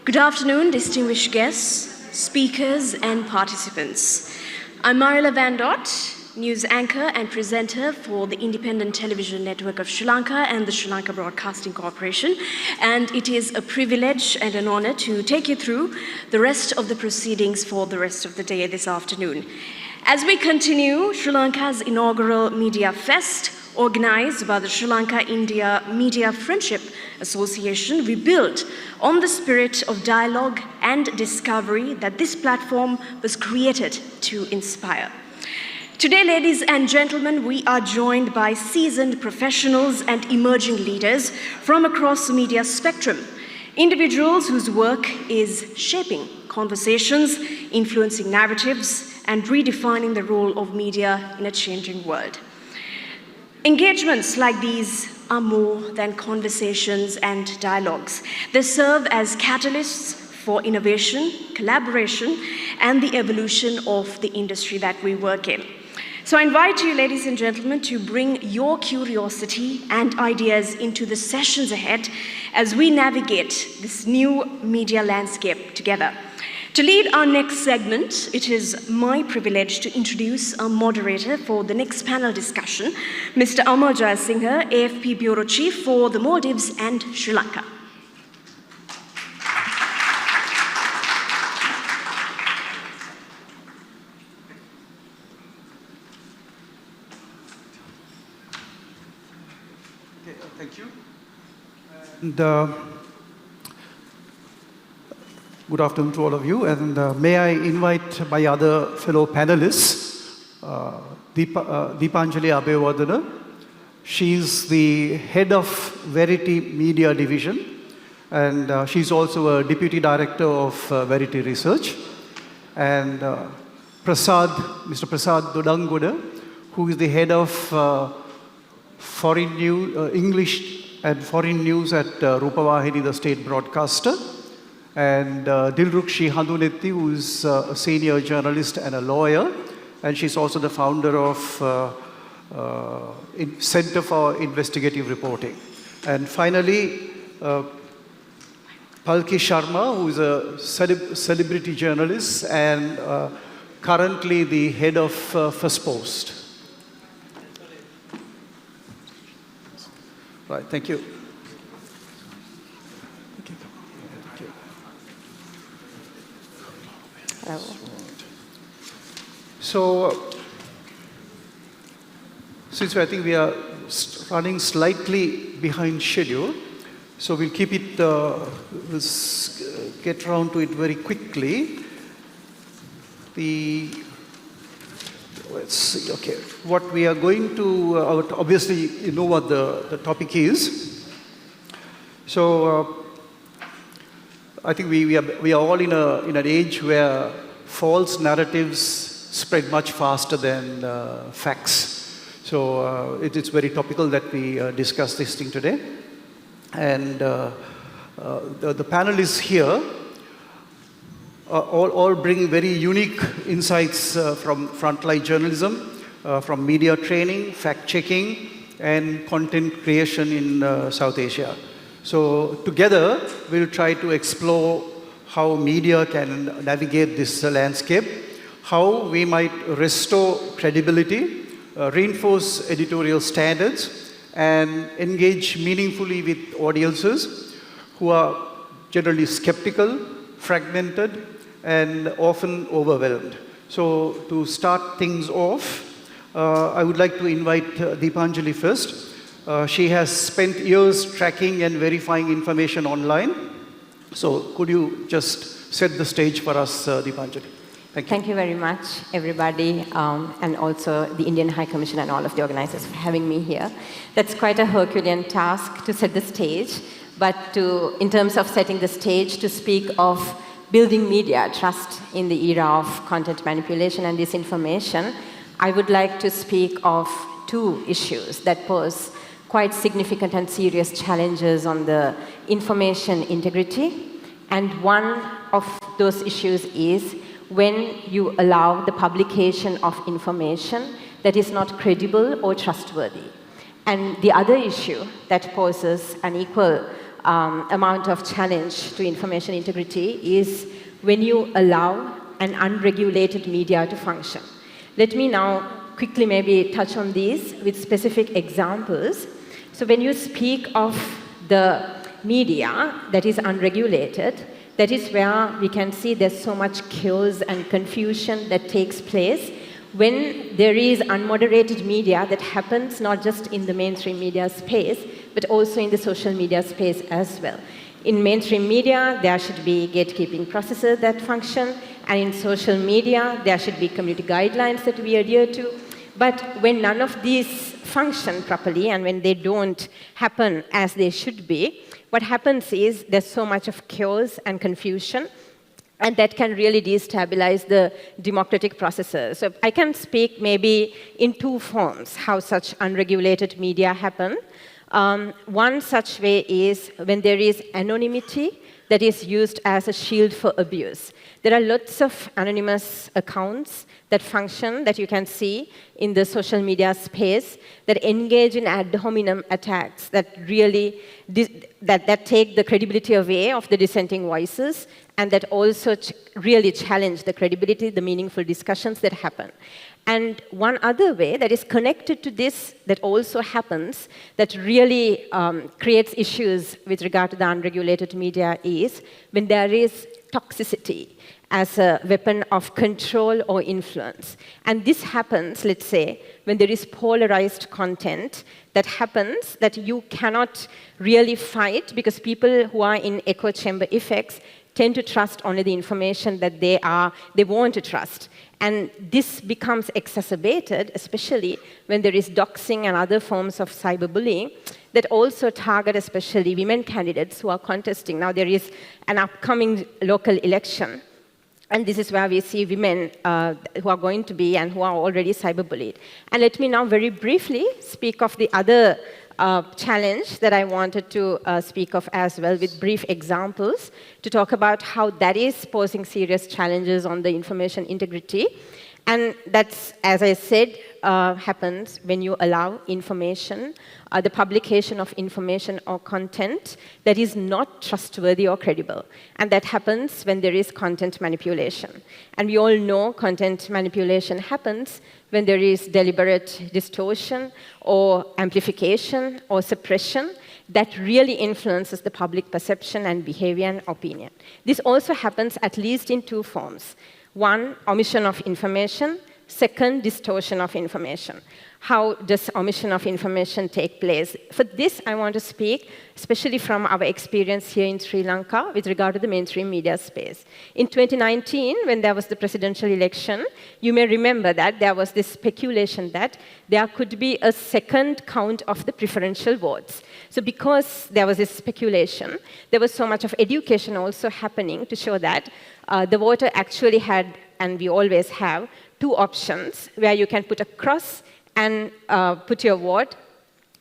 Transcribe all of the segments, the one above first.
Good afternoon, distinguished guests, speakers, and participants. I'm Marilla Van Dot, news anchor and presenter for the Independent Television Network of Sri Lanka and the Sri Lanka Broadcasting Corporation, and it is a privilege and an honor to take you through the rest of the proceedings for the rest of the day this afternoon. As we continue Sri Lanka's inaugural Media Fest, organized by the Sri Lanka-India Media Friendship Association, we built on the spirit of dialogue and discovery that this platform was created to inspire. Today, ladies and gentlemen, we are joined by seasoned professionals and emerging leaders from across the media spectrum, individuals whose work is shaping conversations, influencing narratives, and redefining the role of media in a changing world. Engagements like these are more than conversations and dialogues. They serve as catalysts for innovation, collaboration, and the evolution of the industry that we work in. So I invite you, ladies and gentlemen, to bring your curiosity and ideas into the sessions ahead as we navigate this new media landscape together. To lead our next segment, it is my privilege to introduce our moderator for the next panel discussion, Mr. Amal Jayasinghe, AFP Bureau Chief for the Maldives and Sri Lanka. Okay, thank you. And, good afternoon to all of you, and may I invite my other fellow panelists, Deepanjali Abeyewardena. She's the head of Verity Media Division, and she's also a deputy director of Verity Research. And Mr. Prasad Dodangoda, who is the head of foreign news, English and foreign news at Rupavahini, the state broadcaster. And Dilrukshi Handunetti, who is a senior journalist and a lawyer, and she's also the founder of Center for Investigative Reporting. And finally, Palki Sharma, who is a celebrity journalist and currently the head of First Post. Right, thank you. So, since I think we are running slightly behind schedule, so we'll keep it, let's get around to it very quickly. Let's see, okay. What we are going to, obviously, you know what the topic is. So, I think we are all in an age where false narratives spread much faster than facts. So it's very topical that we discuss this thing today. And the panelists here all bring very unique insights from frontline journalism, from media training, fact-checking, and content creation in South Asia. So together, we'll try to explore how media can navigate this landscape, how we might restore credibility, reinforce editorial standards, and engage meaningfully with audiences who are generally skeptical, fragmented, and often overwhelmed. So to start things off, I would like to invite Deepanjali first. She has spent years tracking and verifying information online. So could you just set the stage for us, Deepanjali? Thank you. Thank you very much, everybody, and also the Indian High Commission and all of the organizers for having me here. That's quite a Herculean task to set the stage, but in terms of setting the stage, to speak of building media trust in the era of content manipulation and disinformation, I would like to speak of two issues that pose quite significant and serious challenges on the information integrity. And one of those issues is when you allow the publication of information that is not credible or trustworthy. And the other issue that poses an equal amount of challenge to information integrity is when you allow an unregulated media to function. Let me now quickly maybe touch on these with specific examples. So when you speak of the media that is unregulated, that is where we can see there's so much chaos and confusion that takes place when there is unmoderated media that happens not just in the mainstream media space, but also in the social media space as well. In mainstream media, there should be gatekeeping processes that function, and in social media, there should be community guidelines that we adhere to. But when none of these function properly and when they don't happen as they should be, what happens is there's so much of chaos and confusion, and that can really destabilize the democratic processes. So I can speak maybe in two forms how such unregulated media happen. One such way is when there is anonymity that is used as a shield for abuse. There are lots of anonymous accounts that function, that you can see in the social media space, that engage in ad hominem attacks that really that take the credibility away of the dissenting voices, and that also really challenge the credibility, the meaningful discussions that happen. And one other way that is connected to this that also happens, that really creates issues with regard to the unregulated media, is when there is toxicity as a weapon of control or influence. And this happens, let's say, when there is polarized content that happens that you cannot really fight, because people who are in echo chamber effects tend to trust only the information that they want to trust. And this becomes exacerbated, especially when there is doxing and other forms of cyberbullying that also target especially women candidates who are contesting. Now there is an upcoming local election, and this is where we see women who are going to be and who are already cyberbullied. And let me now very briefly speak of the other challenge that I wanted to speak of as well, with brief examples to talk about how that is posing serious challenges on the information integrity. And that's, as I said, happens when you allow information, the publication of information or content that is not trustworthy or credible. And that happens when there is content manipulation. And we all know content manipulation happens when there is deliberate distortion or amplification or suppression that really influences the public perception and behavior and opinion. This also happens at least in two forms. One, omission of information. Second, distortion of information. How does omission of information take place? For this, I want to speak especially from our experience here in Sri Lanka with regard to the mainstream media space. In 2019, when there was the presidential election, you may remember that there was this speculation that there could be a second count of the preferential votes. So because there was this speculation, there was so much of education also happening to show that the voter actually had, and we always have, two options where you can put a cross and put your vote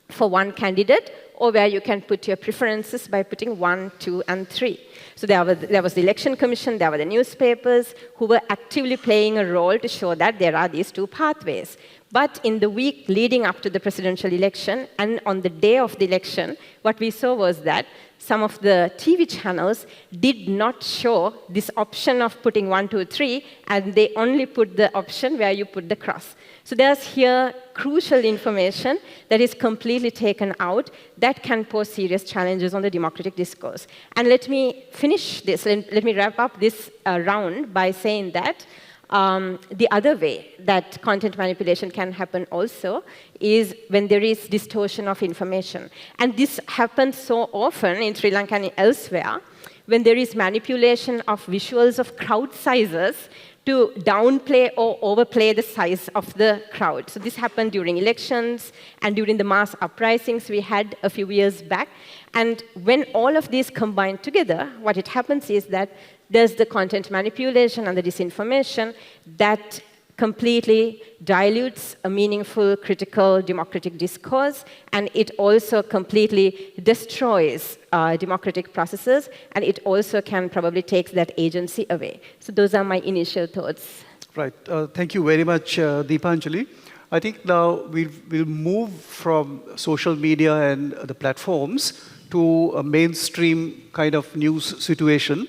for one candidate, or where you can put your preferences by putting 1, 2, and 3. So there was the Election Commission, there were the newspapers who were actively playing a role to show that there are these two pathways. But in the week leading up to the presidential election, and on the day of the election, what we saw was that some of the TV channels did not show this option of putting 1, 2, 3, and they only put the option where you put the cross. So there's here crucial information that is completely taken out that can pose serious challenges on the democratic discourse. And let me finish this, let me wrap up this round by saying that the other way that content manipulation can happen also is when there is distortion of information. And this happens so often in Sri Lanka and elsewhere, when there is manipulation of visuals of crowd sizes to downplay or overplay the size of the crowd. So this happened during elections and during the mass uprisings we had a few years back. And when all of these combine together, what it happens is that there's the content manipulation and the disinformation that completely dilutes a meaningful, critical, democratic discourse, and it also completely destroys democratic processes, and it also can probably take that agency away. So those are my initial thoughts. Right. Thank you very much, Deepanjali. I think now we'll move from social media and the platforms to a mainstream kind of news situation.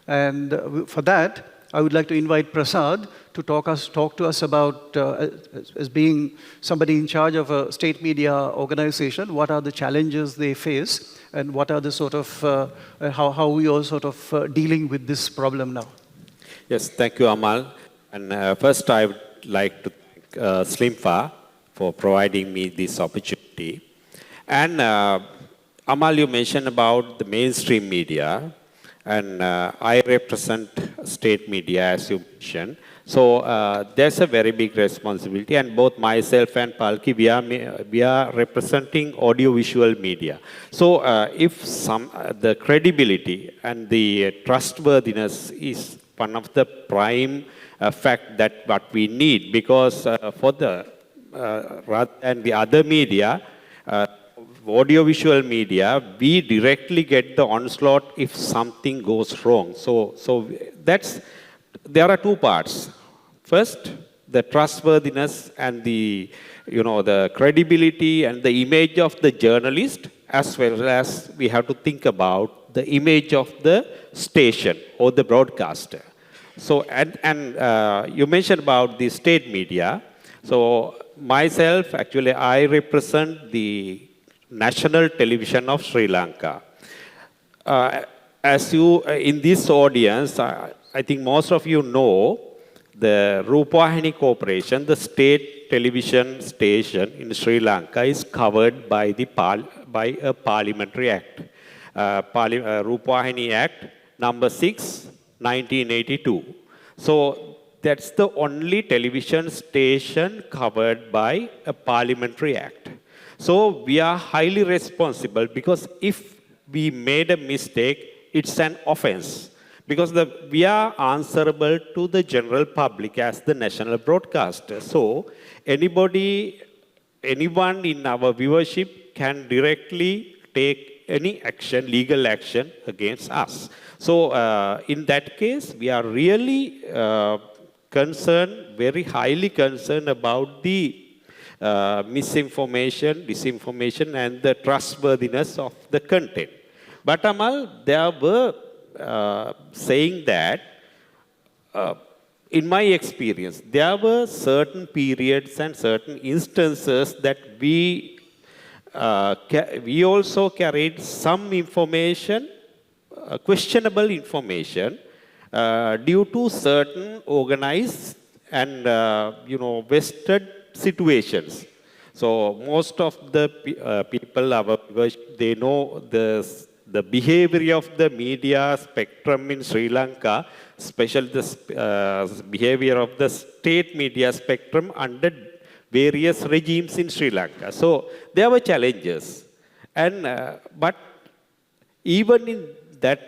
And for that, I would like to invite Prasad to talk to us about, as being somebody in charge of a state media organization, what are the challenges they face, and what are the sort of, how we are sort of dealing with this problem now. Yes, thank you, Amal. And first, I would like to thank Slimfa for providing me this opportunity. And Amal, you mentioned about the mainstream media, and I represent state media, as you mentioned. So there's a very big responsibility, and both myself and Palki, we are representing audiovisual media. So if the credibility and the trustworthiness is one of the prime fact that what we need, because for the rather than the other media, audiovisual media, we directly get the onslaught if something goes wrong. So there are two parts. First, the trustworthiness and the credibility and the image of the journalist, as well as we have to think about the image of the station or the broadcaster. So and you mentioned about the state media. So myself, actually, I represent the National Television of Sri Lanka. As you, in this audience, I think most of you know the Rupawahini Corporation, the state television station in Sri Lanka, is covered by by a parliamentary act, Rupawahini Act number 6, 1982. So that's the only television station covered by a parliamentary act. So we are highly responsible, because if we made a mistake, it's an offense. Because we are answerable to the general public as the national broadcaster. So anyone in our viewership can directly take any action, legal action against us. So in that case, we are really concerned, very highly concerned about the misinformation, disinformation, and the trustworthiness of the content. But Amal, there were saying that, in my experience, there were certain periods and certain instances that we also carried some information, questionable information, due to certain organized and vested situations. So most of the people, they know the behavior of the media spectrum in Sri Lanka, especially the behavior of the state media spectrum under various regimes in Sri Lanka. So there were challenges. But even in that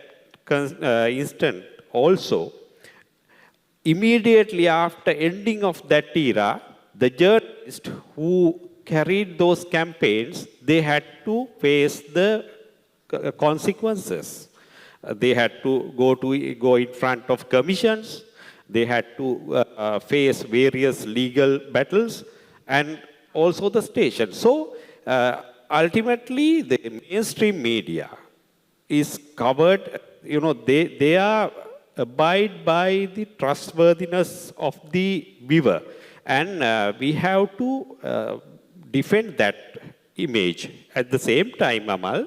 instant also, immediately after ending of that era, the journalists who carried those campaigns, they had to face the consequences. They had to go in front of commissions. They had to face various legal battles, and also the station. So ultimately, the mainstream media is covered. They are abide by the trustworthiness of the viewer, and we have to defend that image. At the same time, Amal,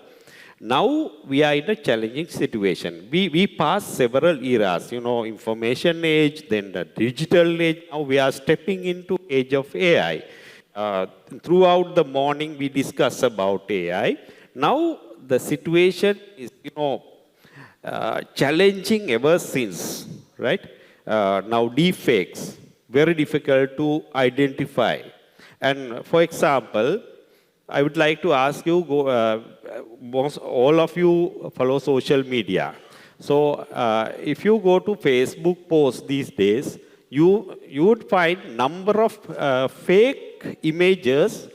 now we are in a challenging situation. We passed several eras, information age, then the digital age. Now we are stepping into age of AI. Throughout the morning, we discuss about AI. Now the situation is, challenging ever since, right? Now deepfakes, very difficult to identify. And for example, I would like to ask you, all of you follow social media. So if you go to Facebook posts these days, you would find number of fake images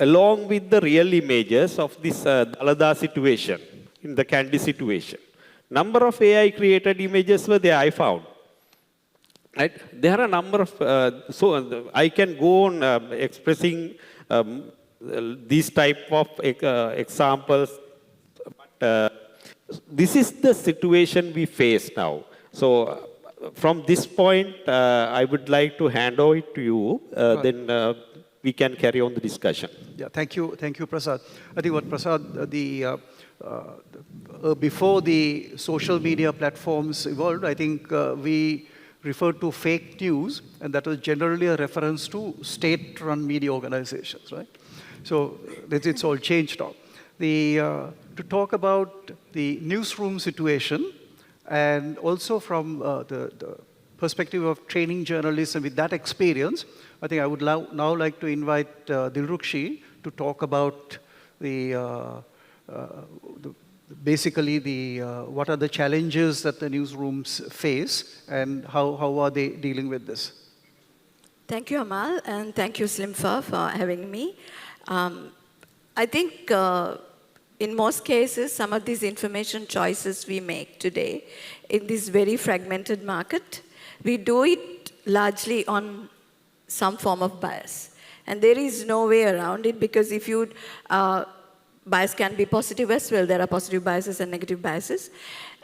along with the real images of this Dalada situation, in the Kandy situation. Number of AI created images were there, I found. Right? There are a number of, so I can go on expressing these type of examples this is the situation we face now. So from this point, I would like to hand over it to you. Then we can carry on the discussion. Yeah, thank you, Prasad. I think what Prasad, before the social media platforms evolved, I think we referred to fake news, and that was generally a reference to state-run media organizations, right? So it's all changed now. To talk about the newsroom situation, and also from the perspective of training journalists and with that experience, I think I would now like to invite Dilrukshi to talk about basically what are the challenges that the newsrooms face and how are they dealing with this. Thank you, Amal, and thank you, Slimfa, for having me. I think in most cases, some of these information choices we make today in this very fragmented market, we do it largely on some form of bias. And there is no way around it, because if you, bias can be positive as well. There are positive biases and negative biases.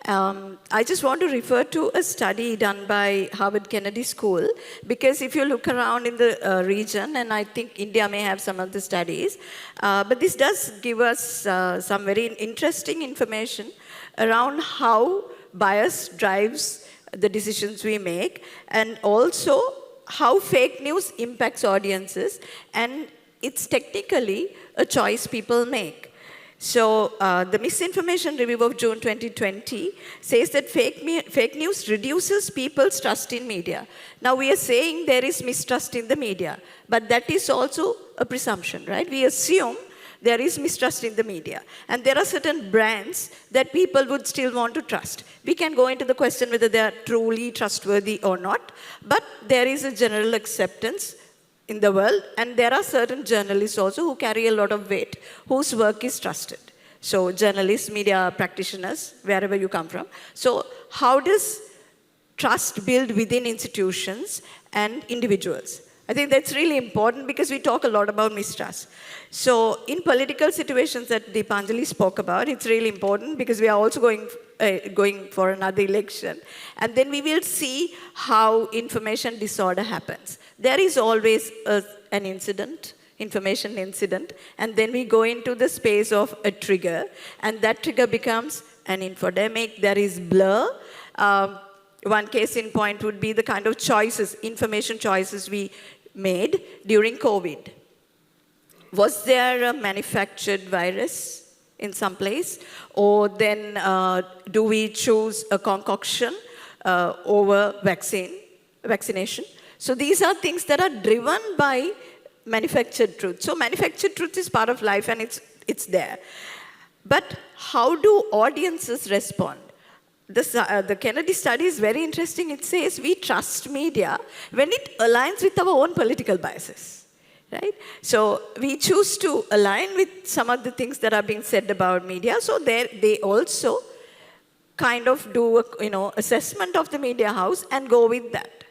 I just want to refer to a study done by Harvard Kennedy School, because if you look around in the region, and I think India may have some of the studies, but this does give us some very interesting information around how bias drives the decisions we make, and also how fake news impacts audiences, and it's technically a choice people make. So the Misinformation Review of June 2020 says that fake news reduces people's trust in media. Now we are saying there is mistrust in the media, but that is also a presumption, right? We assume there is mistrust in the media. And there are certain brands that people would still want to trust. We can go into the question whether they are truly trustworthy or not, but there is a general acceptance in the world, and there are certain journalists also who carry a lot of weight, whose work is trusted. So journalists, media practitioners, wherever you come from. So how does trust build within institutions and individuals? I think that's really important, because we talk a lot about mistrust. So in political situations that Deepanjali spoke about, it's really important, because we are also going for another election. And then we will see how information disorder happens. There is always an incident, information incident, and then we go into the space of a trigger, and that trigger becomes an infodemic. There is blur. One case in point would be the kind of choices, information choices we made during COVID. Was there a manufactured virus in some place? Or then do we choose a concoction over vaccination? So these are things that are driven by manufactured truth. So manufactured truth is part of life, and it's there. But how do audiences respond? The Kennedy study is very interesting. It says we trust media when it aligns with our own political biases, right? So we choose to align with some of the things that are being said about media. So they also kind of do a, assessment of the media house and go with that.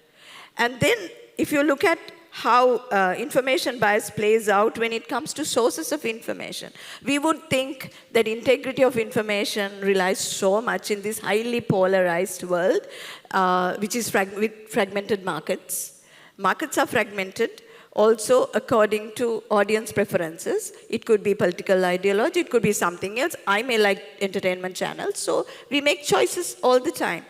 And then if you look at how information bias plays out when it comes to sources of information. We would think that integrity of information relies so much in this highly polarized world, which is with fragmented markets. Markets are fragmented also according to audience preferences. It could be political ideology, it could be something else. I may like entertainment channels, so we make choices all the time.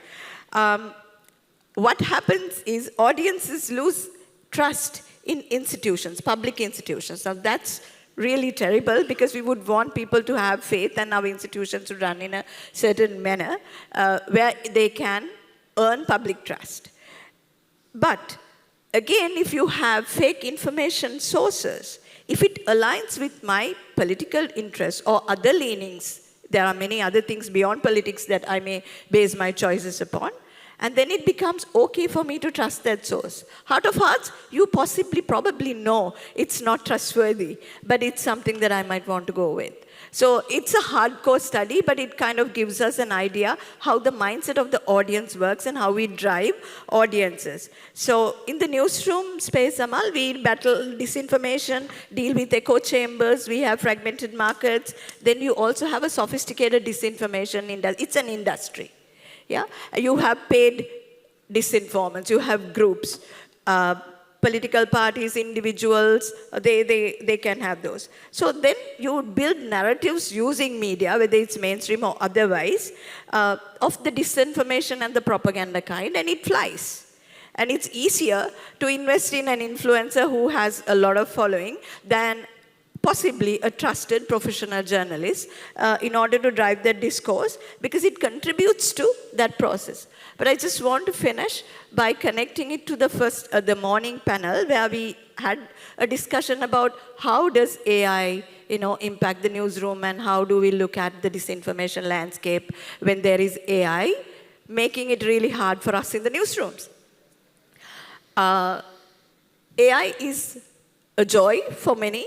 What happens is audiences lose trust in institutions, public institutions. Now that's really terrible, because we would want people to have faith and our institutions to run in a certain manner where they can earn public trust. But again, if you have fake information sources, if it aligns with my political interests or other leanings, there are many other things beyond politics that I may base my choices upon, and then it becomes okay for me to trust that source. Heart of hearts, you probably know it's not trustworthy, but it's something that I might want to go with. So it's a hardcore study, but it kind of gives us an idea how the mindset of the audience works and how we drive audiences. So in the newsroom space, Amal, we battle disinformation, deal with echo chambers, we have fragmented markets. Then you also have a sophisticated disinformation industry. It's an industry. Yeah? You have paid disinformants, you have groups. Political parties, individuals, they can have those. So then you build narratives using media, whether it's mainstream or otherwise, of the disinformation and the propaganda kind, and it flies. And it's easier to invest in an influencer who has a lot of following than possibly a trusted professional journalist in order to drive that discourse, because it contributes to that process. But I just want to finish by connecting it to the morning panel, where we had a discussion about how does AI, impact the newsroom, and how do we look at the disinformation landscape when there is AI, making it really hard for us in the newsrooms. AI is a joy for many,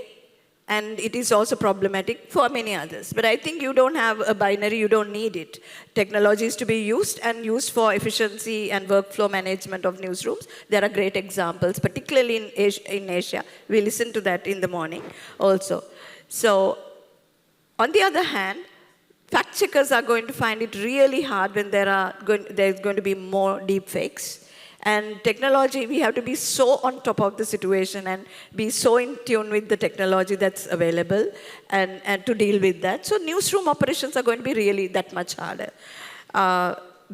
and it is also problematic for many others. But I think you don't have a binary, you don't need it. Technology is to be used and used for efficiency and workflow management of newsrooms. There are great examples, particularly in Asia. We listen to that in the morning also. So, on the other hand, fact checkers are going to find it really hard when there's going to be more deep fakes. And technology, we have to be so on top of the situation and be so in tune with the technology that's available and to deal with that. So newsroom operations are going to be really that much harder.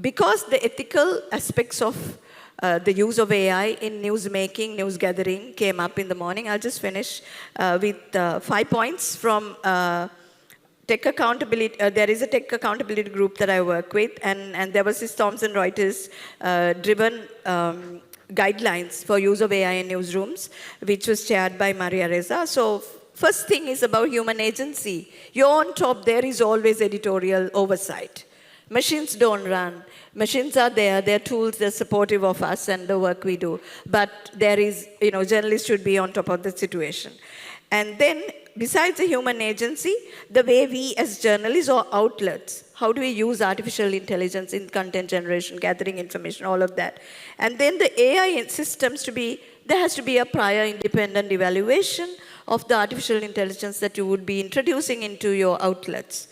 Because the ethical aspects of the use of AI in news making, news gathering came up in the morning, I'll just finish with 5 points from tech accountability. There is a tech accountability group that I work with, and there was this Thomson Reuters driven guidelines for use of AI in newsrooms, which was chaired by Maria Reza. So first thing is about human agency. You're on top, there is always editorial oversight. Machines don't run. Machines are there, they're tools, they're supportive of us and the work we do. But there is, journalists should be on top of the situation. And then, besides the human agency, the way we as journalists or outlets, how do we use artificial intelligence in content generation, gathering information, all of that. And then the AI systems there has to be a prior independent evaluation of the artificial intelligence that you would be introducing into your outlets.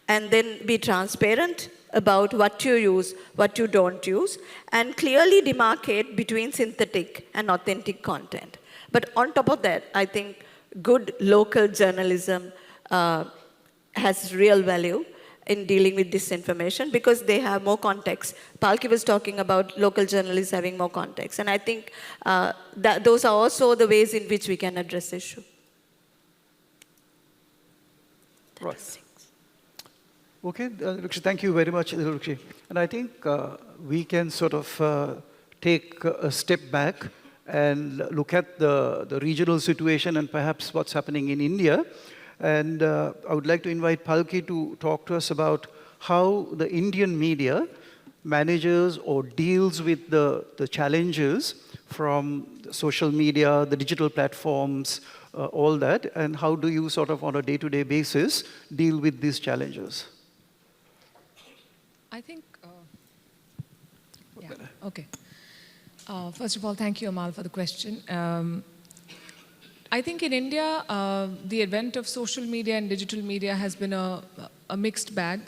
And then be transparent about what you use, what you don't use, and clearly demarcate between synthetic and authentic content. But on top of that, I think good local journalism has real value in dealing with disinformation because they have more context. Palki was talking about local journalists having more context. And I think that those are also the ways in which we can address the issue. Right. Okay, thank you very much, Dilrukshi. And I think we can sort of take a step back and look at the regional situation and perhaps what's happening in India. And I would like to invite Palki to talk to us about how the Indian media manages or deals with the challenges from social media, the digital platforms, all that, and how do you sort of on a day-to-day basis deal with these challenges? I think, okay. First of all, thank you, Amal, for the question. I think in India, the advent of social media and digital media has been a mixed bag.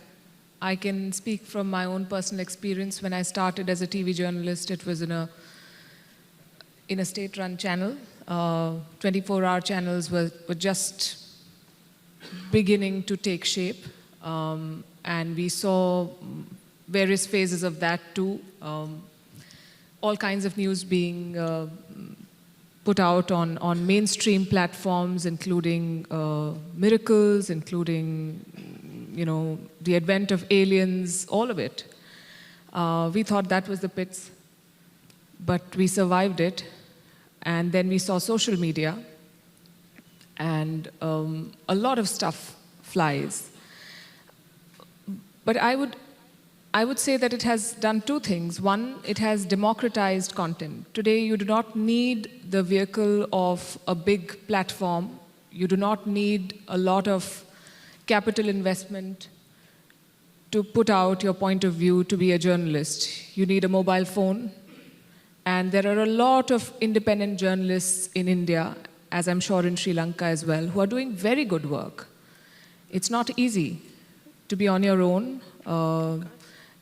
I can speak from my own personal experience. When I started as a TV journalist, it was in a state-run channel. 24-hour channels were just beginning to take shape. And we saw various phases of that too. All kinds of news being put out on mainstream platforms, including miracles, including, the advent of aliens, all of it. We thought that was the pits, but we survived it. And then we saw social media, and a lot of stuff flies. But I would say that it has done two things. One, it has democratized content. Today, you do not need the vehicle of a big platform. You do not need a lot of capital investment to put out your point of view to be a journalist. You need a mobile phone. And there are a lot of independent journalists in India, as I'm sure in Sri Lanka as well, who are doing very good work. It's not easy to be on your own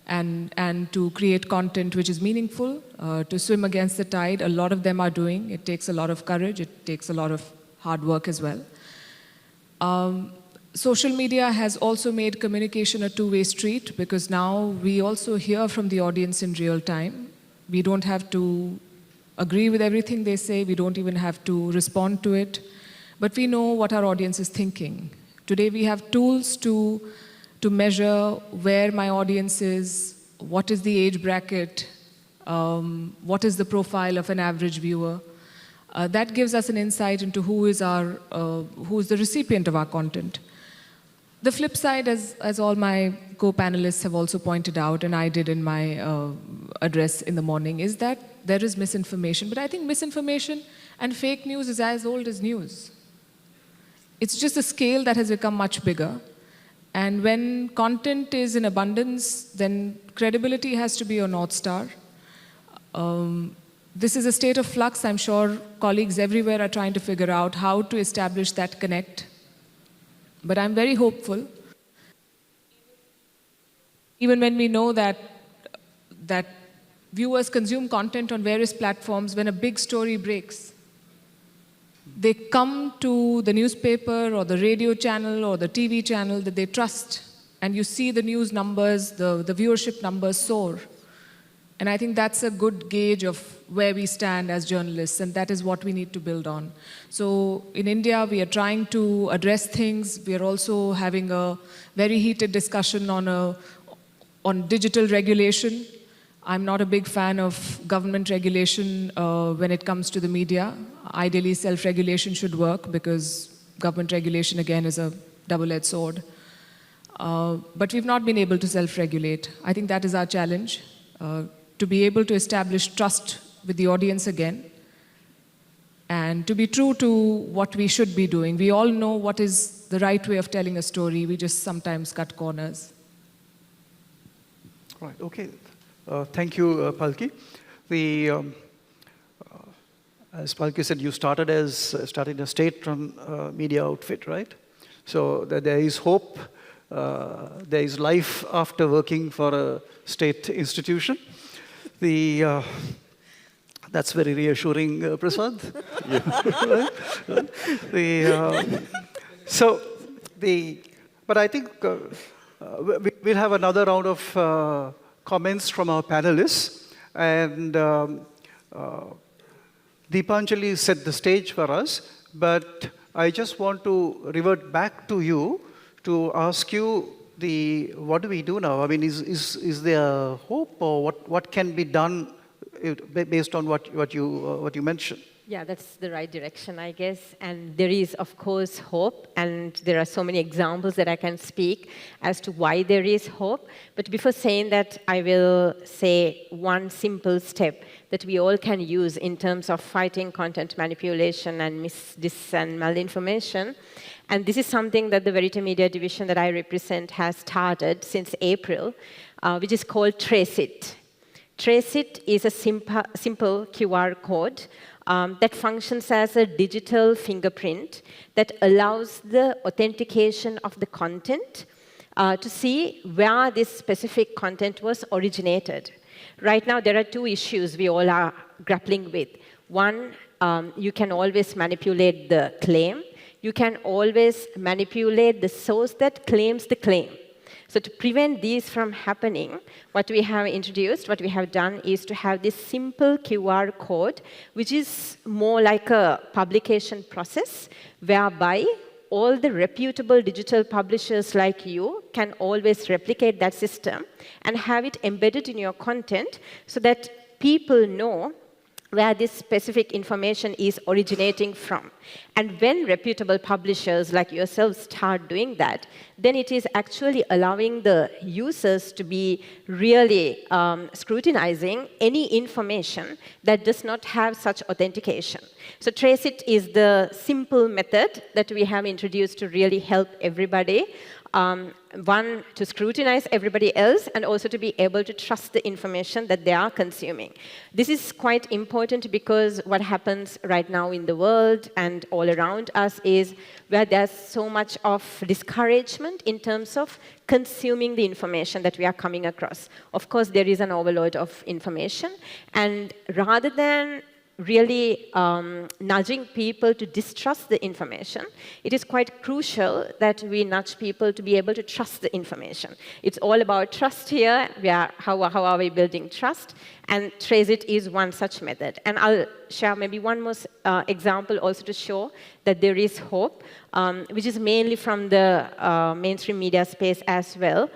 and to create content which is meaningful, to swim against the tide. A lot of them are doing. It takes a lot of courage. It takes a lot of hard work as well. Social media has also made communication a two-way street, because now we also hear from the audience in real time. We don't have to agree with everything they say. We don't even have to respond to it. But we know what our audience is thinking. Today we have tools to measure where my audience is, what is the age bracket, what is the profile of an average viewer. That gives us an insight into who is the recipient of our content. The flip side, as all my co-panelists have also pointed out, and I did in my address in the morning, is that there is misinformation. But I think misinformation and fake news is as old as news. It's just a scale that has become much bigger. And when content is in abundance, then credibility has to be your North Star. This is a state of flux. I'm sure colleagues everywhere are trying to figure out how to establish that connect. But I'm very hopeful. Even when we know that viewers consume content on various platforms, when a big story breaks, they come to the newspaper or the radio channel or the TV channel that they trust, and you see the news numbers, the viewership numbers soar. And I think that's a good gauge of where we stand as journalists, and that is what we need to build on. So in India, we are trying to address things. We are also having a very heated discussion on digital regulation. I'm not a big fan of government regulation when it comes to the media. Ideally, self-regulation should work, because government regulation, again, is a double-edged sword. But we've not been able to self-regulate. I think that is our challenge. To be able to establish trust with the audience again, and to be true to what we should be doing. We all know what is the right way of telling a story. We just sometimes cut corners. Right, okay. Thank you, Palki. As Palki said, you started in a state-run media outfit, right? So there is hope. There is life after working for a state institution. That's very reassuring, Prasad. But I think we'll have another round of comments from our panelists. And Deepanjali set the stage for us, but I just want to revert back to you to ask you what do we do now? I mean, is there hope, or what can be done based on what you mentioned? Yeah, that's the right direction, I guess. And there is, of course, hope. And there are so many examples that I can speak as to why there is hope. But before saying that, I will say one simple step that we all can use in terms of fighting content manipulation and dis and malinformation. And this is something that the Verita Media division that I represent has started since April, which is called Trace It. Trace It is a simple QR code that functions as a digital fingerprint that allows the authentication of the content to see where this specific content was originated. Right now, there are two issues we all are grappling with. One, you can always manipulate the claim. You can always manipulate the source that claims the claim. So to prevent these from happening, what we have introduced, what we have done is to have this simple QR code, which is more like a publication process, whereby all the reputable digital publishers like you can always replicate that system and have it embedded in your content so that people know where this specific information is originating from. And when reputable publishers like yourselves start doing that, then it is actually allowing the users to be really scrutinizing any information that does not have such authentication. So Traceit is the simple method that we have introduced to really help everybody. One, to scrutinize everybody else, and also to be able to trust the information that they are consuming. This is quite important because what happens right now in the world and all around us is where there's so much of discouragement in terms of consuming the information that we are coming across. Of course, there is an overload of information, and rather than really nudging people to distrust the information, it is quite crucial that we nudge people to be able to trust the information. It's all about trust here. How are we building trust? And Traceit is one such method. And I'll share maybe one more example also to show that there is hope, which is mainly from the mainstream media space as well.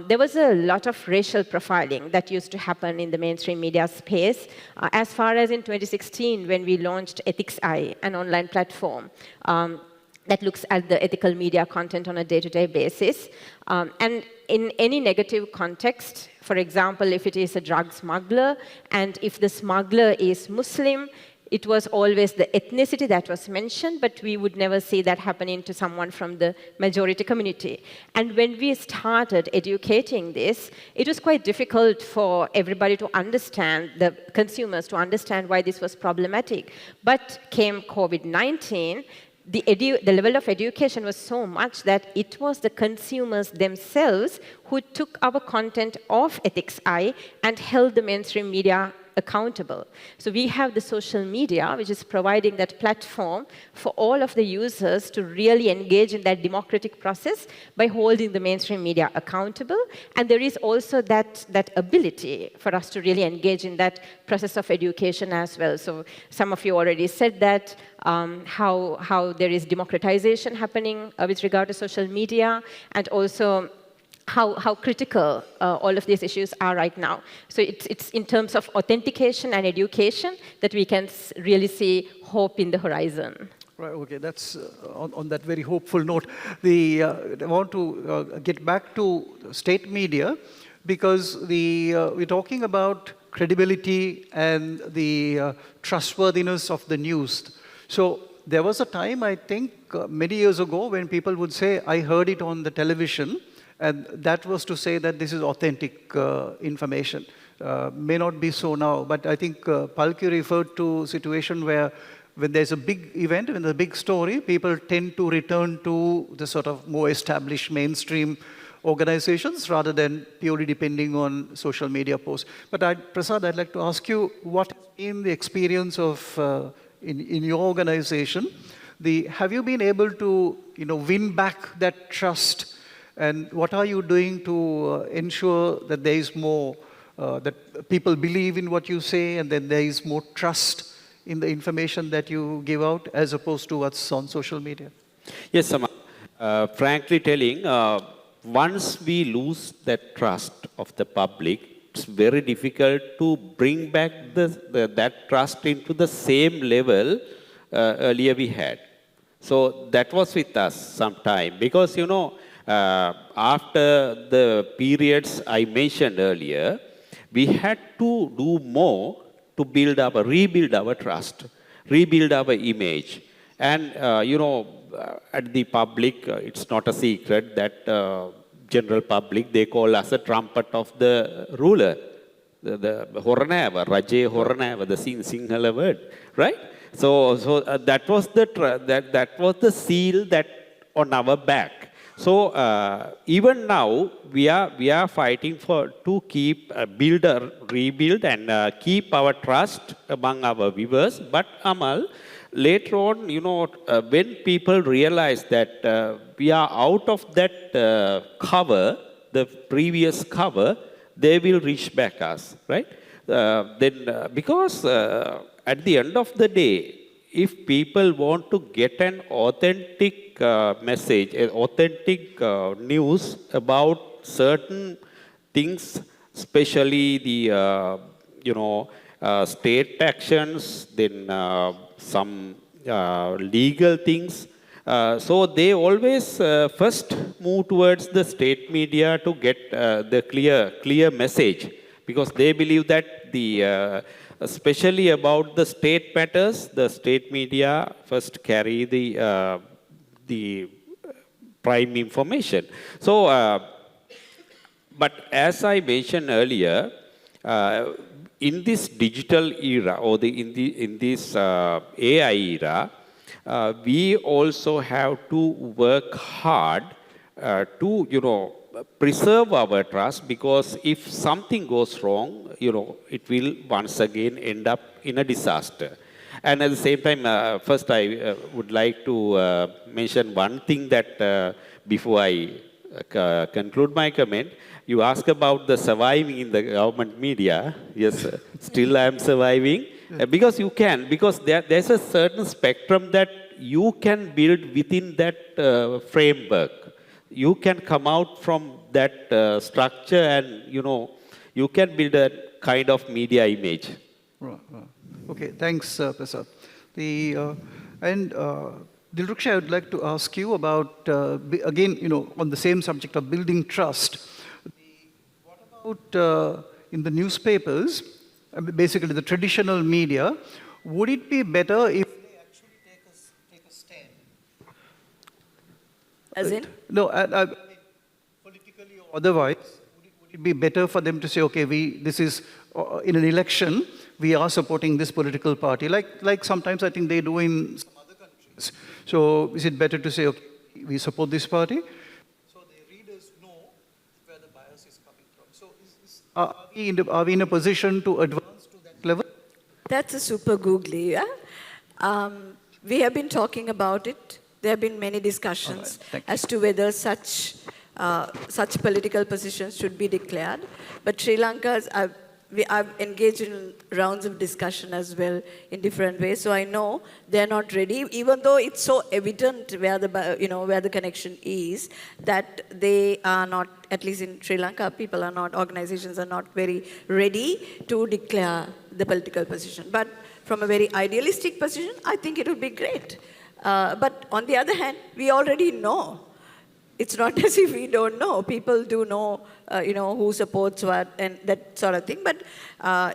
There was a lot of racial profiling that used to happen in the mainstream media space, as far as in 2016 when we launched EthicsEye, an online platform that looks at the ethical media content on a day-to-day basis. And in any negative context, for example, if it is a drug smuggler, and if the smuggler is Muslim, it was always the ethnicity that was mentioned, but we would never see that happening to someone from the majority community. And when we started educating this, it was quite difficult for everybody to understand, the consumers to understand why this was problematic. But came COVID-19, the level of education was so much that it was the consumers themselves who took our content off EthicsEye and held the mainstream media accountable. So we have the social media, which is providing that platform for all of the users to really engage in that democratic process by holding the mainstream media accountable. And there is also that ability for us to really engage in that process of education as well. So some of you already said that, how there is democratization happening with regard to social media, and also how critical all of these issues are right now. So it's in terms of authentication and education that we can really see hope in the horizon. Right, okay, that's on that very hopeful note. I want to get back to state media, because we're talking about credibility and the trustworthiness of the news. So there was a time, I think, many years ago, when people would say, I heard it on the television, and that was to say that this is authentic information. May not be so now, but I think Palki referred to a situation where when there's a big event, when there's a big story, people tend to return to the sort of more established mainstream organizations rather than purely depending on social media posts. But Prasad, I'd like to ask you, what has been the experience of, in your organization? Have you been able to win back that trust? And what are you doing to ensure that there is more, that people believe in what you say, and then there is more trust in the information that you give out, as opposed to what's on social media? Yes, Amal. Frankly telling, once we lose that trust of the public, it's very difficult to bring back that trust into the same level earlier we had. So that was with us some time, because after the periods I mentioned earlier, we had to do more to rebuild our trust, rebuild our image. And, at the public, it's not a secret that general public, they call us a trumpet of the ruler, the Horanava, Raje Horanava, the Sinhala word, right? So that was the seal that on our back. So even now we are fighting to keep rebuild and keep our trust among our viewers. But Amal, later on, when people realize that we are out of that cover, the previous cover, they will reach back us, right? Because at the end of the day, if people want to get an authentic message, authentic news about certain things, especially the state actions, then some legal things. So they always first move towards the state media to get the clear message, because they believe that especially about the state matters, the state media first carry the prime information. So, but as I mentioned earlier, in this digital era, or in this AI era, we also have to work hard to preserve our trust, because if something goes wrong, it will once again end up in a disaster. And at the same time, first I would like to mention one thing that before I conclude my comment. You ask about the surviving in the government media. Yes, still I am surviving. Because you can, because there's a certain spectrum that you can build within that framework. You can come out from that structure, and you can build a kind of media image. Right. Okay, thanks, Prasad. Dilruksha, I would like to ask you about, again, on the same subject of building trust. What about in the newspapers, basically the traditional media, would it be better if they actually take a stand? As in? No, politically or otherwise, would it be better for them to say, okay, this is, in an election, we are supporting this political party, like sometimes I think they do in some other countries. So is it better to say, okay, we support this party, so the readers know where the bias is coming from? So are we in a position to advance to that level? That's a super googly, yeah? We have been talking about it. There have been many discussions as to whether such political positions should be declared. But Sri Lanka's, I've engaged in rounds of discussion as well in different ways. So I know they're not ready, even though it's so evident where the connection is, that they are not, at least in Sri Lanka, organizations are not very ready to declare the political position. But from a very idealistic position, I think it would be great. But on the other hand, we already know. It's not as if we don't know. People do know, who supports what and that sort of thing. But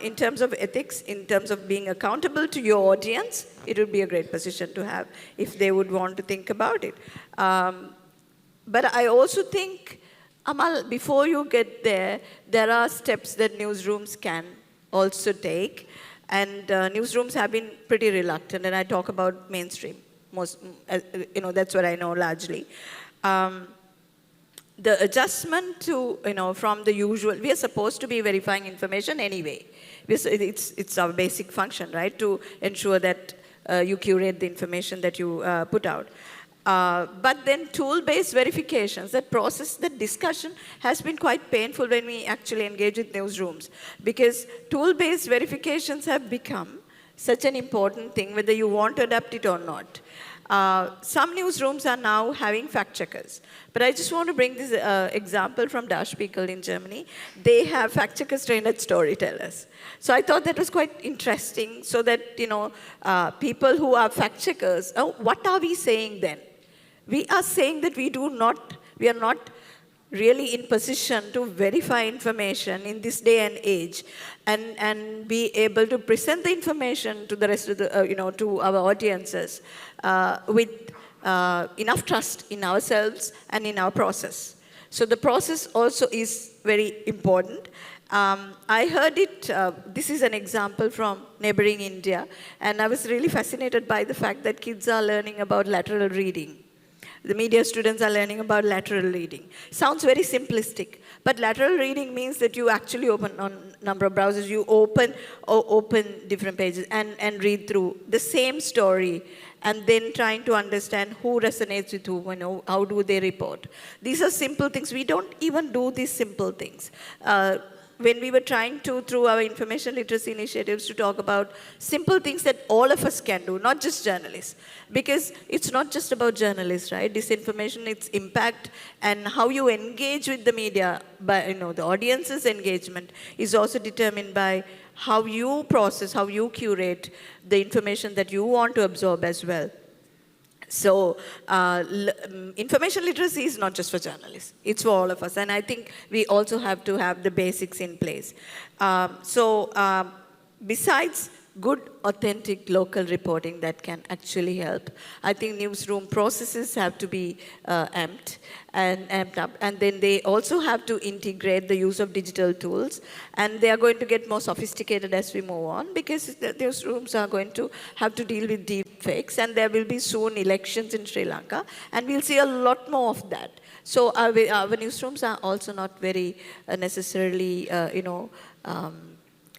in terms of ethics, in terms of being accountable to your audience, it would be a great position to have if they would want to think about it. But I also think, Amal, before you get there, there are steps that newsrooms can also take. And newsrooms have been pretty reluctant, and I talk about mainstream. That's what I know largely. The adjustment to, from the usual, we are supposed to be verifying information anyway. It's our basic function, right, to ensure that you curate the information that you put out. But then tool-based verifications, that process, that discussion has been quite painful when we actually engage with newsrooms, because tool-based verifications have become such an important thing, whether you want to adapt it or not. Some newsrooms are now having fact-checkers. But I just want to bring this example from Der Spiegel in Germany. They have fact-checkers trained as storytellers. So I thought that was quite interesting, so that, people who are fact-checkers, what are we saying then? We are saying that we are not really in position to verify information in this day and age, and be able to present the information to the rest of the, to our audiences with enough trust in ourselves and in our process. So the process also is very important. I heard it, this is an example from neighboring India, and I was really fascinated by the fact that kids are learning about lateral reading. The media students are learning about lateral reading. Sounds very simplistic, but lateral reading means that you actually open on a number of browsers, you open different pages and read through the same story, and then trying to understand who resonates with who, how do they report. These are simple things. We don't even do these simple things. when we were trying to, through our information literacy initiatives, to talk about simple things that all of us can do, not just journalists. Because it's not just about journalists, right? Disinformation, its impact, and how you engage with the media, by, the audience's engagement is also determined by how you process, how you curate the information that you want to absorb as well. So information literacy is not just for journalists, it's for all of us. And I think we also have to have the basics in place. Besides good, authentic local reporting that can actually help, I think newsroom processes have to be amped up. And then they also have to integrate the use of digital tools. And they are going to get more sophisticated as we move on, because the newsrooms are going to have to deal with deep fakes. And there will be soon elections in Sri Lanka. And we'll see a lot more of that. So our newsrooms are also not very necessarily,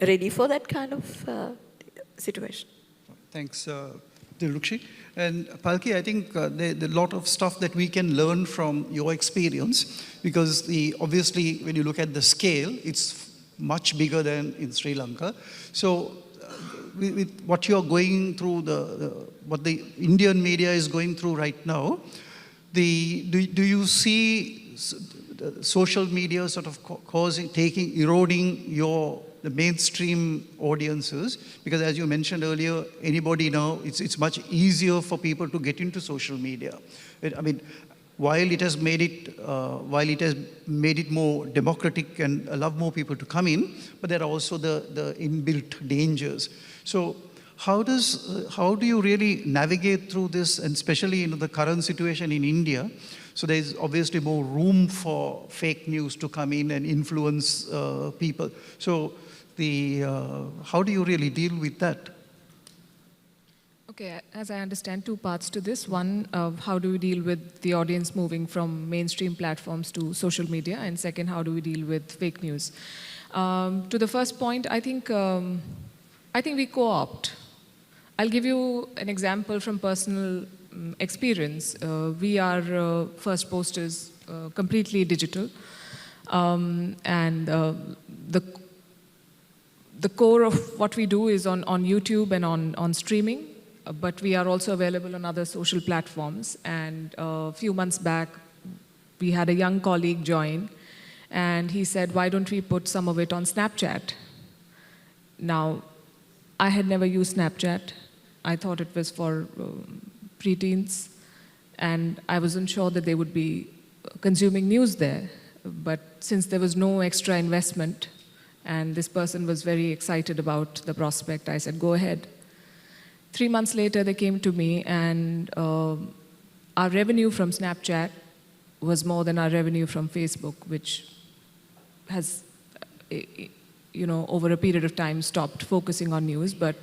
ready for that kind of situation. Thanks, Dilrukshi. And Palki, I think there's a lot of stuff that we can learn from your experience, because obviously when you look at the scale, it's much bigger than in Sri Lanka. So with what you're going through, what the Indian media is going through right now, do you see social media sort of eroding the mainstream audiences? Because as you mentioned earlier, anybody now, it's much easier for people to get into social media. I mean, while it has made it more democratic and allow more people to come in, but there are also the inbuilt dangers. So how do you really navigate through this, and especially in the current situation in India? So there's obviously more room for fake news to come in and influence people. So how do you really deal with that? Okay, as I understand, two parts to this. One, how do we deal with the audience moving from mainstream platforms to social media? And second, how do we deal with fake news? To the first point, I think we co-opt. I'll give you an example from personal experience. We are first posters completely digital, and the core of what we do is on YouTube and on streaming, but we are also available on other social platforms. And a few months back, we had a young colleague join, and he said, why don't we put some of it on Snapchat? Now, I had never used Snapchat. I thought it was for preteens, and I wasn't sure that they would be consuming news there. But since there was no extra investment, and this person was very excited about the prospect, I said, go ahead. 3 months later, they came to me, and our revenue from Snapchat was more than our revenue from Facebook, which has, over a period of time stopped focusing on news, but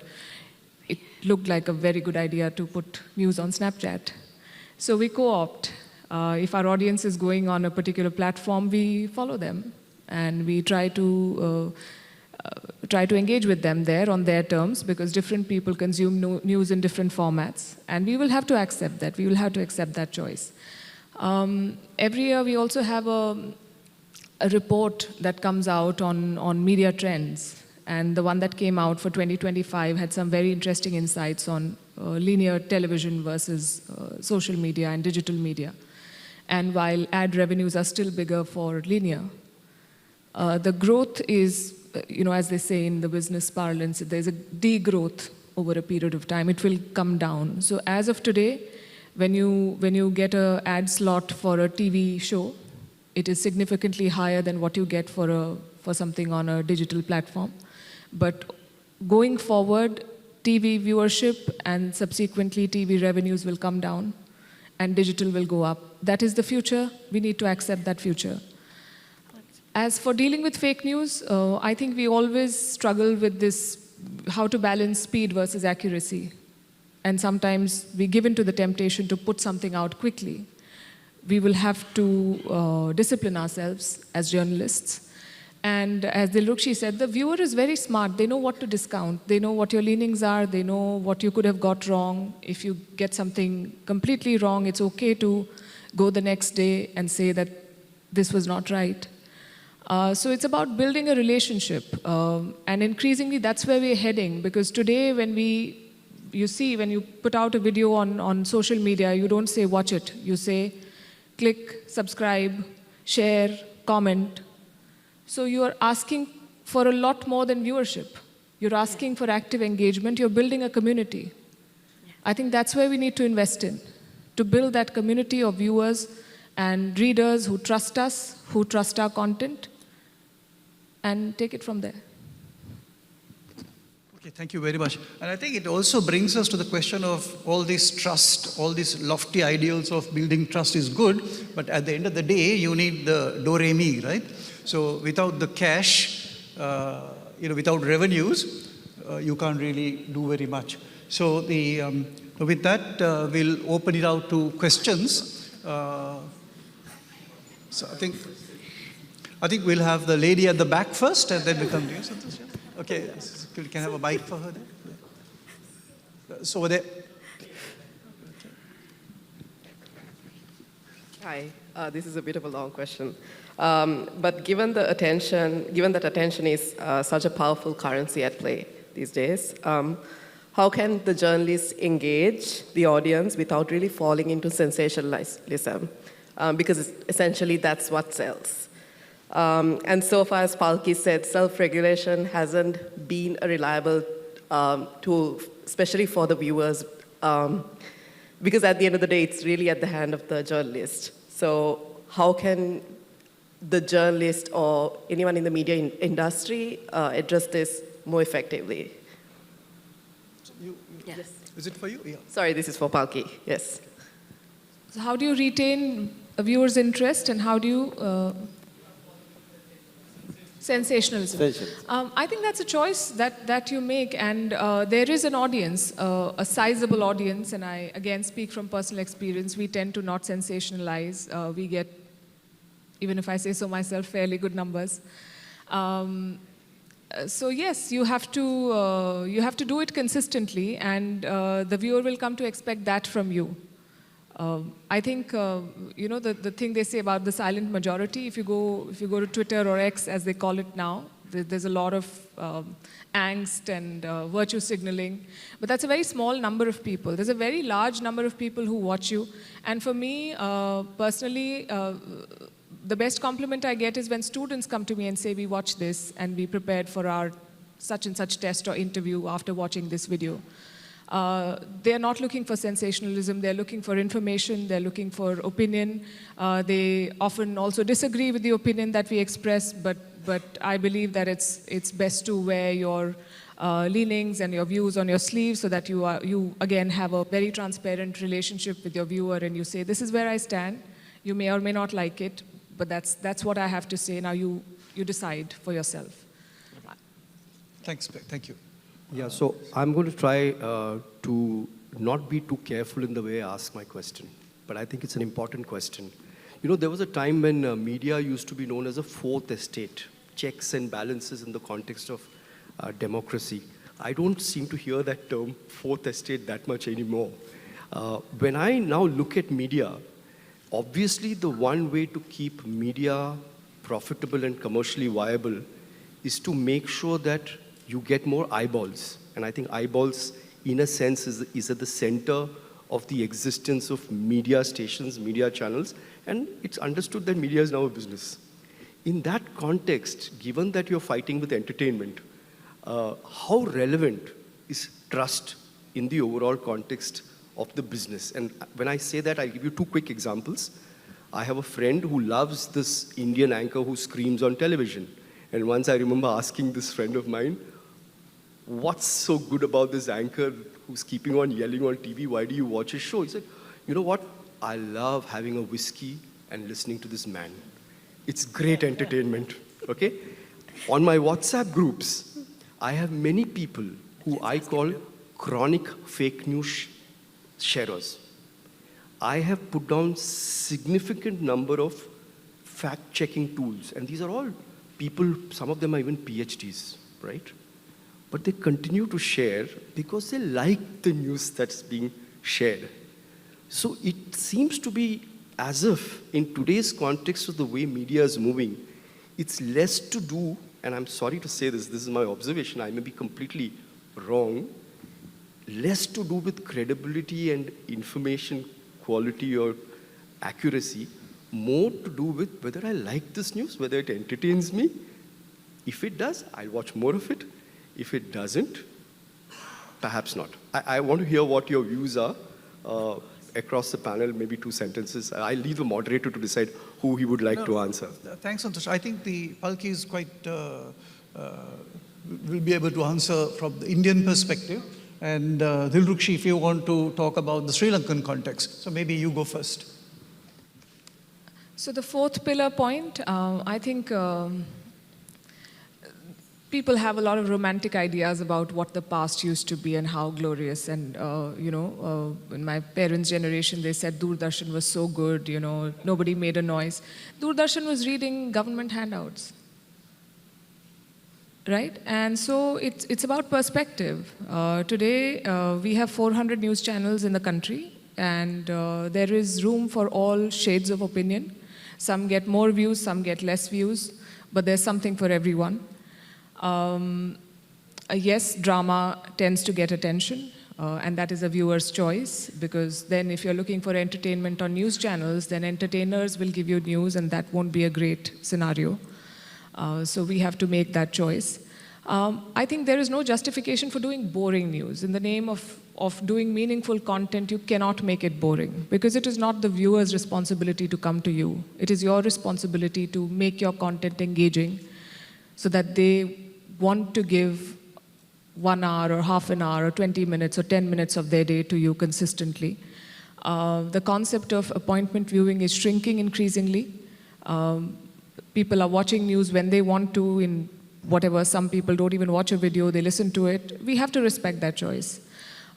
it looked like a very good idea to put news on Snapchat. So we co-opt. If our audience is going on a particular platform, we follow them, and we try to engage with them there on their terms, because different people consume news in different formats, and we will have to accept that. We will have to accept that choice. Every year, we also have a report that comes out on media trends. And the one that came out for 2025 had some very interesting insights on linear television versus social media and digital media. And while ad revenues are still bigger for linear, the growth is, as they say in the business parlance, there's a degrowth over a period of time. It will come down. So as of today, when you get an ad slot for a TV show, it is significantly higher than what you get for something on a digital platform. But going forward, TV viewership and subsequently TV revenues will come down, and digital will go up. That is the future. We need to accept that future. As for dealing with fake news, I think we always struggle with this, how to balance speed versus accuracy. And sometimes we give in to the temptation to put something out quickly. We will have to discipline ourselves as journalists. And as Dilrukshi said, the viewer is very smart. They know what to discount. They know what your leanings are. They know what you could have got wrong. If you get something completely wrong, it's okay to go the next day and say that this was not right. So it's about building a relationship. And increasingly, that's where we're heading. Because today, when you put out a video on social media, you don't say, watch it. You say, click, subscribe, share, comment. So you're asking for a lot more than viewership. You're asking for active engagement. You're building a community. I think that's where we need to invest in, to build that community of viewers and readers who trust us, who trust our content, and take it from there. Okay, thank you very much. And I think it also brings us to the question of all this trust, all these lofty ideals of building trust is good, but at the end of the day, you need the do-re-mi, right? So without the cash, without revenues, you can't really do very much. So with that, we'll open it out to questions. So I think we'll have the lady at the back first, and then we'll come to you. Okay, we can have a mic for her there. So over there. Hi, this is a bit of a long question. But given that attention is such a powerful currency at play these days, how can the journalists engage the audience without really falling into sensationalism? Because essentially that's what sells. And so far, as Palki said, self-regulation hasn't been a reliable tool, especially for the viewers, because at the end of the day, it's really at the hand of the journalist. So how can the journalist or anyone in the media industry address this more effectively? Yes. Is it for you? Yeah. Sorry, this is for Palki, yes. So how do you retain a viewer's interest, and how do you... Sensationalism. I think that's a choice that you make, and there is an audience, a sizable audience, and I again speak from personal experience. We tend to not sensationalize. We get, even if I say so myself, fairly good numbers. So yes, you have to do it consistently, and the viewer will come to expect that from you. I think the thing they say about the silent majority. If you go to Twitter or X, as they call it now, there's a lot of angst and virtue signaling. But that's a very small number of people. There's a very large number of people who watch you. And for me, personally, the best compliment I get is when students come to me and say, we watched this and we prepared for our such and such test or interview after watching this video. They're not looking for sensationalism, they're looking for information, they're looking for opinion. They often also disagree with the opinion that we express, but I believe that it's best to wear your leanings and your views on your sleeve so that you again have a very transparent relationship with your viewer, and you say, this is where I stand. You may or may not like it, but that's what I have to say. Now you decide for yourself. Thanks, thank you. Yeah, so I'm going to try to not be too careful in the way I ask my question, but I think it's an important question. You know, there was a time when media used to be known as a fourth estate, checks and balances in the context of democracy. I don't seem to hear that term, fourth estate, that much anymore. When I now look at media, obviously the one way to keep media profitable and commercially viable is to make sure that you get more eyeballs. And I think eyeballs, in a sense, is at the center of the existence of media stations, media channels, and it's understood that media is now a business. In that context, given that you're fighting with entertainment, how relevant is trust in the overall context of the business? And when I say that, I'll give you two quick examples. I have a friend who loves this Indian anchor who screams on television. And once I remember asking this friend of mine, what's so good about this anchor who's keeping on yelling on TV? Why do you watch his show? He said, you know what? I love having a whiskey and listening to this man. It's great entertainment, okay? On my WhatsApp groups, I have many people who I call chronic fake news sharers. I have put down significant number of fact-checking tools, and these are all people, some of them are even PhDs, right? But they continue to share because they like the news that's being shared. So it seems to be as if in today's context of the way media is moving, it's less to do, and I'm sorry to say this is my observation, I may be completely wrong, less to do with credibility and information quality or accuracy, more to do with whether I like this news, whether it entertains me. If it does, I'll watch more of it. If it doesn't, perhaps not. I want to hear what your views are across the panel, maybe 2 sentences. I'll leave the moderator to decide who he would like to answer. Thanks, Santosh. I think the Palki is quite, will be able to answer from the Indian perspective. And Dilrukshi, if you want to talk about the Sri Lankan context. So maybe you go first. So the 4th pillar point, I think people have a lot of romantic ideas about what the past used to be and how glorious. And, in my parents' generation, they said Doordarshan was so good, nobody made a noise. Doordarshan was reading government handouts. Right? And so it's about perspective. Today, we have 400 news channels in the country, and there is room for all shades of opinion. Some get more views, some get less views, but there's something for everyone. Yes, drama tends to get attention, and that is a viewer's choice, because then if you're looking for entertainment on news channels, then entertainers will give you news, and that won't be a great scenario. So we have to make that choice. I think there is no justification for doing boring news. In the name of doing meaningful content, you cannot make it boring, because it is not the viewer's responsibility to come to you. It is your responsibility to make your content engaging so that they want to give 1 hour or half an hour or 20 minutes or 10 minutes of their day to you consistently. The concept of appointment viewing is shrinking increasingly. People are watching news when they want to, in whatever. Some people don't even watch a video, they listen to it. We have to respect that choice.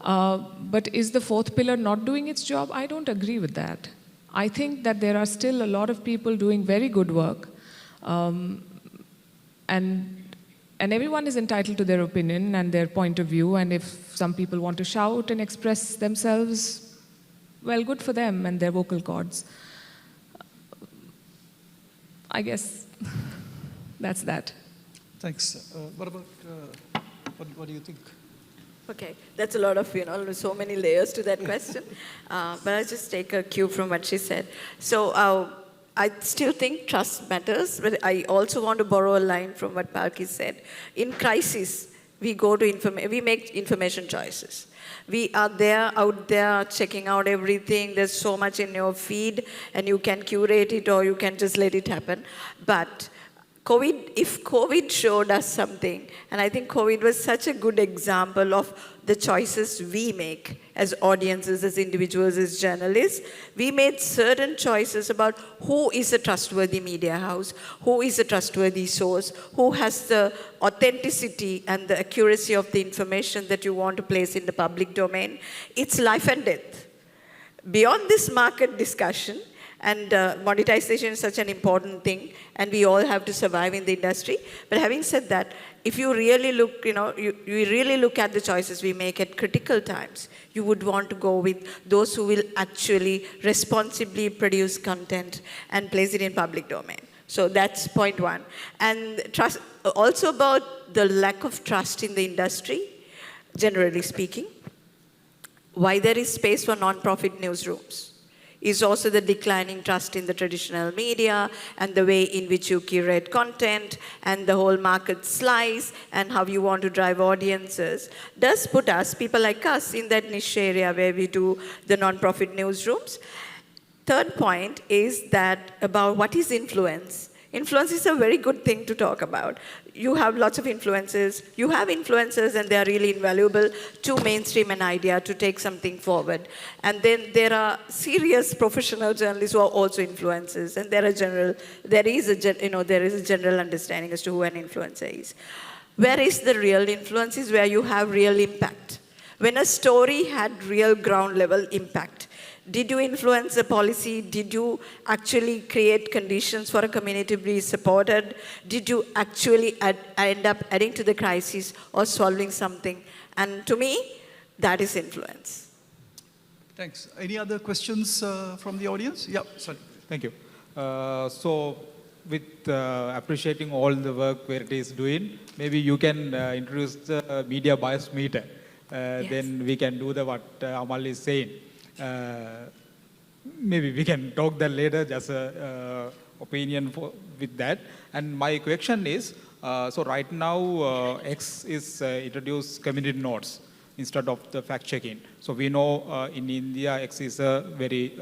But is the 4th pillar not doing its job? I don't agree with that. I think that there are still a lot of people doing very good work. And everyone is entitled to their opinion and their point of view. And if some people want to shout and express themselves, well, good for them and their vocal cords. I guess that's that. Thanks. What about, what do you think? Okay, that's a lot of, so many layers to that question. But I'll just take a cue from what she said. So I still think trust matters, but I also want to borrow a line from what Palki said. In crisis, we make information choices. We are out there, checking out everything. There's so much in your feed, and you can curate it or you can just let it happen. But if COVID showed us something, and I think COVID was such a good example of the choices we make as audiences, as individuals, as journalists. We made certain choices about who is a trustworthy media house, who is a trustworthy source, who has the authenticity and the accuracy of the information that you want to place in the public domain. It's life and death. Beyond this market discussion, and monetization is such an important thing, and we all have to survive in the industry. But having said that, if you really look, you really look at the choices we make at critical times, you would want to go with those who will actually responsibly produce content and place it in public domain. So that's point 1. And trust, also about the lack of trust in the industry, generally speaking, why there is space for non-profit newsrooms is also the declining trust in the traditional media and the way in which you curate content and the whole market slice and how you want to drive audiences does put us, people like us, in that niche area where we do the non-profit newsrooms. Third point is that about what is influence. Influence is a very good thing to talk about. You have lots of influencers. You have influencers, and they are really invaluable to mainstream an idea, to take something forward. And then there are serious professional journalists who are also influencers, and there is a general understanding as to who an influencer is. Where is the real influence is where you have real impact. When a story had real ground level impact. Did you influence a policy? Did you actually create conditions for a community to be supported? Did you actually end up adding to the crisis or solving something? And to me, that is influence. Thanks. Any other questions from the audience? Yeah, sorry. Thank you. So with appreciating all the work where it is doing, maybe you can introduce the media bias meter. Then we can do the what Amal is saying. Maybe we can talk that later, just opinion with that. And my question is, so right now X is introduced community notes instead of the fact checking. So we know in India X is a very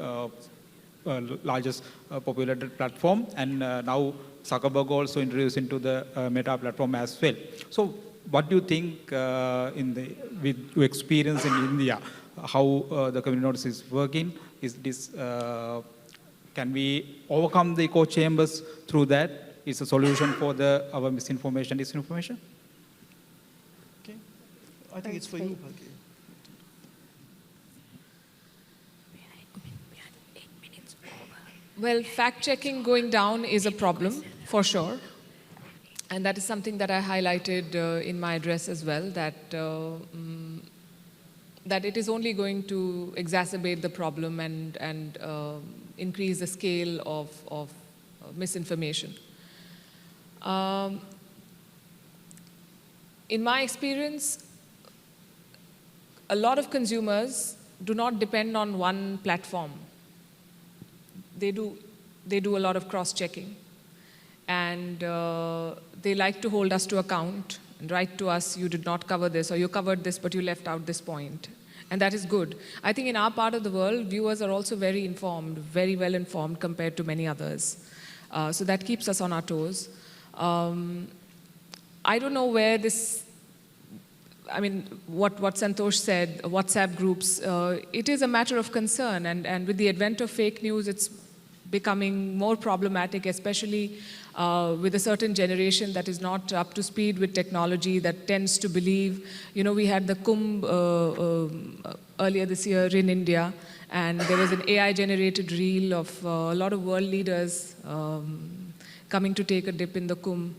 largest populated platform, and now Zuckerberg also introduced into the Meta platform as well. So what do you think with your experience in India, how the community notes is working? Is this, can we overcome the echo chambers through that? Is a solution for our misinformation, disinformation? Okay. I think it's for you, Bhagya. Well, fact-checking going down is a problem, for sure. And that is something that I highlighted in my address as well, that that it is only going to exacerbate the problem and increase the scale of misinformation. In my experience, a lot of consumers do not depend on one platform. They do a lot of cross-checking. And they like to hold us to account and write to us, you did not cover this, or you covered this, but you left out this point. And that is good. I think in our part of the world, viewers are also very informed, very well informed compared to many others. So that keeps us on our toes. I don't know where this, I mean, what Santosh said, WhatsApp groups, it is a matter of concern. And with the advent of fake news, it's becoming more problematic, especially with a certain generation that is not up to speed with technology, that tends to believe, you know, we had the Kumbh earlier this year in India, and there was an AI-generated reel of a lot of world leaders coming to take a dip in the Kumbh.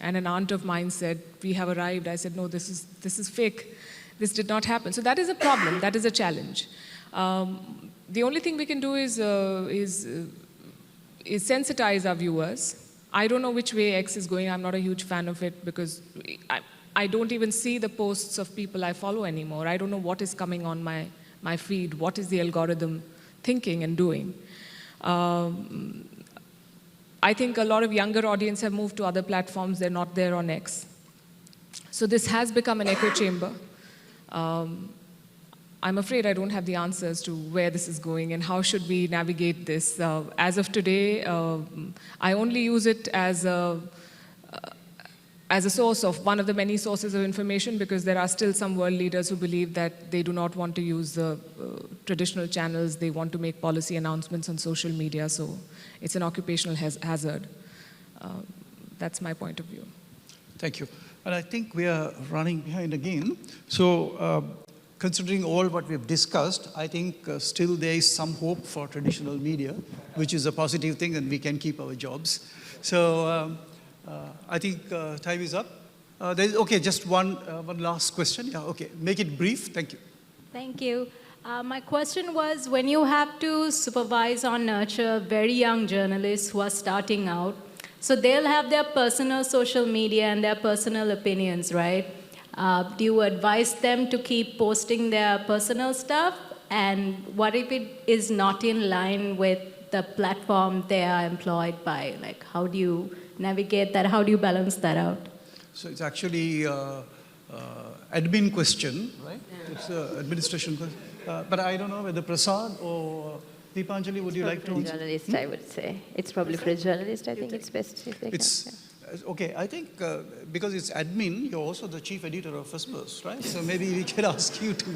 And an aunt of mine said, we have arrived. I said, no, this is fake. This did not happen. So that is a problem. That is a challenge. The only thing we can do is sensitize our viewers. I don't know which way X is going. I'm not a huge fan of it because I don't even see the posts of people I follow anymore. I don't know what is coming on my feed. What is the algorithm thinking and doing? I think a lot of younger audience have moved to other platforms. They're not there on X. So this has become an echo chamber. I'm afraid I don't have the answers to where this is going and how should we navigate this. As of today, I only use it as a source of one of the many sources of information because there are still some world leaders who believe that they do not want to use the traditional channels. They want to make policy announcements on social media, so it's an occupational hazard. That's my point of view. Thank you. And I think we are running behind again. So considering all what we've discussed, I think still there is some hope for traditional media, which is a positive thing, and we can keep our jobs. So I think time is up. Okay, just one last question. Yeah, okay, make it brief. Thank you. Thank you. My question was, when you have to supervise or nurture very young journalists who are starting out, so they'll have their personal social media and their personal opinions, right? Do you advise them to keep posting their personal stuff? And what if it is not in line with the platform they are employed by? Like, how do you navigate that? How do you balance that out? So it's actually admin question, right? Yeah. It's an administration question. But I don't know whether Prasad or Deepanjali, would you like to answer? For a journalist, I would say. It's probably for a journalist, I think it's best if they can. Okay, I think because it's admin, you're also the chief editor of First Burst, right? So maybe we can ask you to.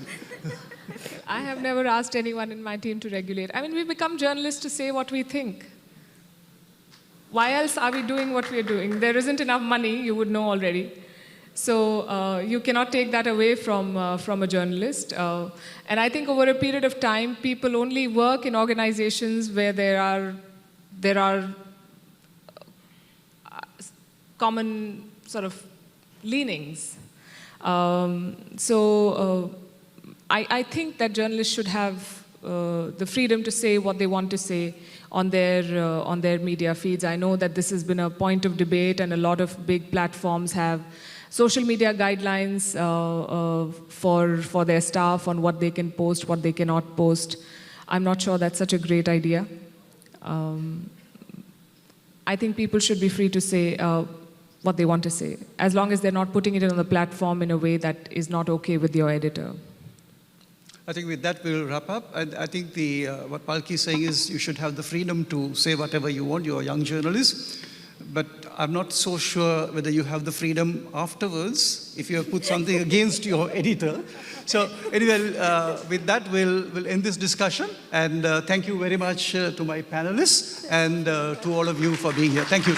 I have never asked anyone in my team to regulate. I mean, we become journalists to say what we think. Why else are we doing what we're doing? There isn't enough money, you would know already. So you cannot take that away from a journalist. And I think over a period of time, people only work in organizations where there are common sort of leanings. I think that journalists should have the freedom to say what they want to say on their media feeds. I know that this has been a point of debate, and a lot of big platforms have social media guidelines for their staff on what they can post, what they cannot post. I'm not sure that's such a great idea. I think people should be free to say what they want to say, as long as they're not putting it on the platform in a way that is not okay with your editor. I think with that we'll wrap up. I think what Palki is saying is you should have the freedom to say whatever you want. You're a young journalist. But I'm not so sure whether you have the freedom afterwards if you have put something against your editor. So anyway, with that, we'll end this discussion. And thank you very much to my panelists and to all of you for being here. Thank you.